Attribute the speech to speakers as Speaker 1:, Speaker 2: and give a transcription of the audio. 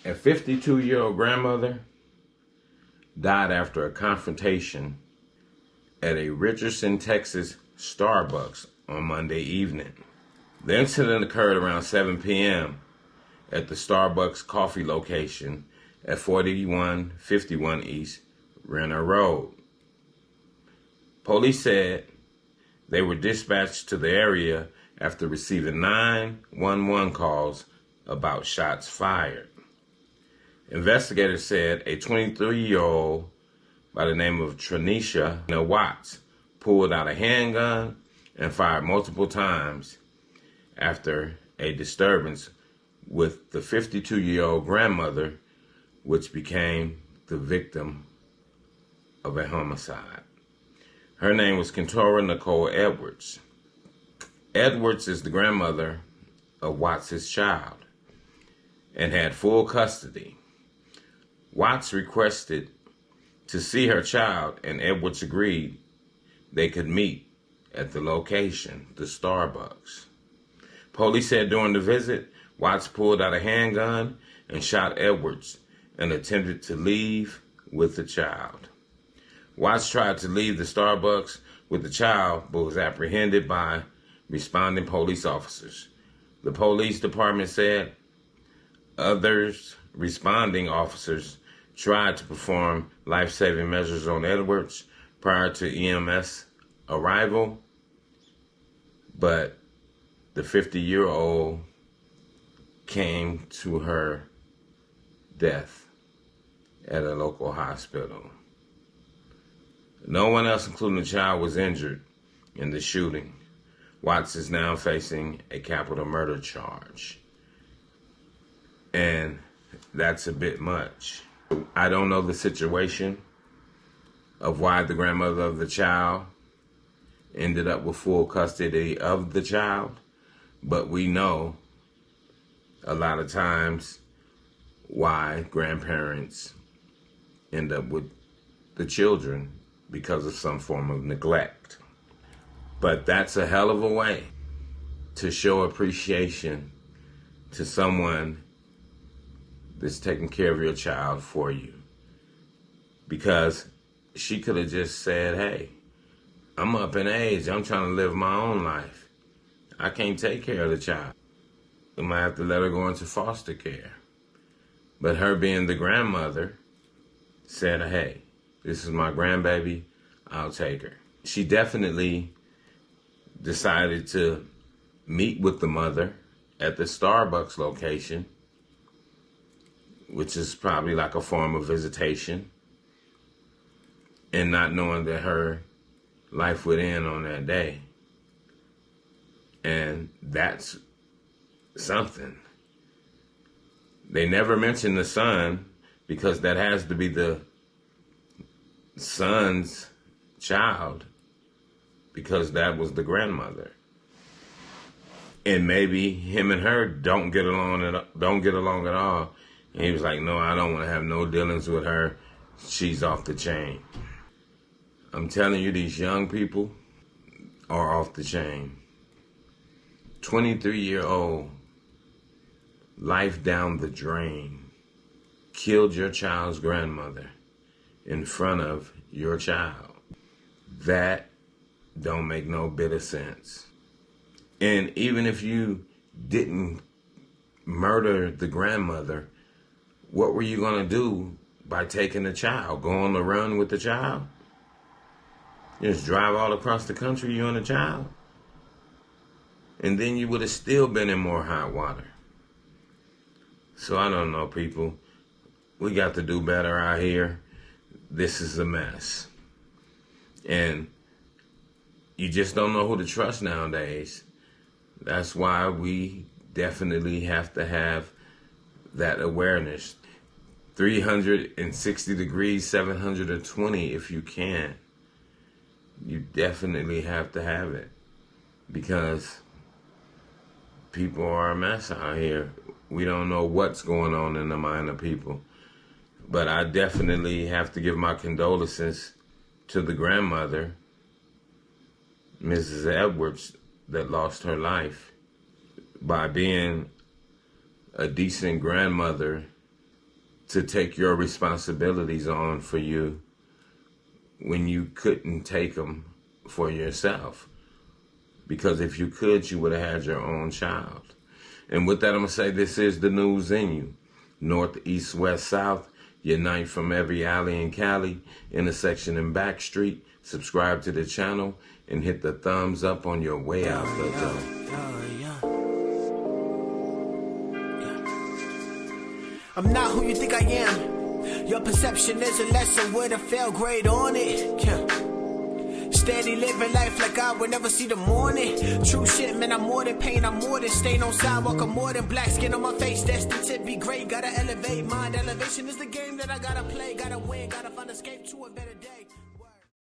Speaker 1: A 52-year-old grandmother died after a confrontation at a Richardson, Texas Starbucks on Monday evening. The incident occurred around 7 p.m. at the Starbucks coffee location at 4151 East Renner Road. Police said they were dispatched to the area after receiving 911 calls about shots fired. Investigators said a 23-year-old by the name of Tranisha Watts pulled out a handgun and fired multiple times after a disturbance with the 52-year-old grandmother, which became the victim of a homicide. Her name was Kentora Nicole Edwards. Edwards is the grandmother of Watts' child and had full custody. Watts requested to see her child, and Edwards agreed they could meet at the location, the Starbucks. Police said during the visit, Watts pulled out a handgun and shot Edwards and attempted to leave with the child. Watts tried to leave the Starbucks with the child, but was apprehended by responding police officers. The police department said others responding officers tried to perform life-saving measures on Edwards prior to EMS arrival, but the 50-year-old came to her death at a local hospital. No one else, including the child, was injured in the shooting. Watts is now facing a capital murder charge. And that's a bit much. I don't know the situation of why the grandmother of the child ended up with full custody of the child, but we know a lot of times why grandparents end up with the children because of some form of neglect. But that's a hell of a way to show appreciation to someone that's taking care of your child for you. Because she could have just said, hey, I'm up in age. I'm trying to live my own life. I can't take care of the child. I might have to let her go into foster care. But her being the grandmother said, hey, this is my grandbaby. I'll take her. She definitely decided to meet with the mother at the Starbucks location, which is probably like a form of visitation, and not knowing that her life would end on that day. And that's something. They never mention the son because that has to be the son's child, because that was the grandmother. And maybe him and her don't get along at all. And he was like, no, I don't want to have no dealings with her. She's off the chain. I'm telling you, these young people are off the chain. 23-year-old, life down the drain, killed your child's grandmother in front of your child. That don't make no bit of sense. And even if you didn't murder the grandmother, what were you going to do by taking the child? Go on the run with the child? Just drive all across the country, you and the child? And then you would have still been in more hot water. So I don't know, people. We got to do better out here. This is a mess. And you just don't know who to trust nowadays. That's why we definitely have to have that awareness. 360 degrees, 720 if you can. You definitely have to have it, because people are a mess out here. We don't know what's going on in the mind of people. But I definitely have to give my condolences to the grandmother, Mrs. Edwards, that lost her life. By being a decent grandmother, to take your responsibilities on for you when you couldn't take them for yourself. Because if you could, you would have had your own child. And with that, I'm going to say this is the news in you. North, east, west, south, unite from every alley in Cali, intersection and back street. Subscribe to the channel and hit the thumbs up on your way out the door.
Speaker 2: I'm not who you think I am. Your perception is a lesson with a fail grade on it. Steady living life like I would never see the morning. True shit, man, I'm more than pain, I'm more than stain on sidewalk, I'm more than black skin on my face. Destined to be great, gotta elevate mind. Elevation is the game that I gotta play, gotta win, gotta find escape to a better day.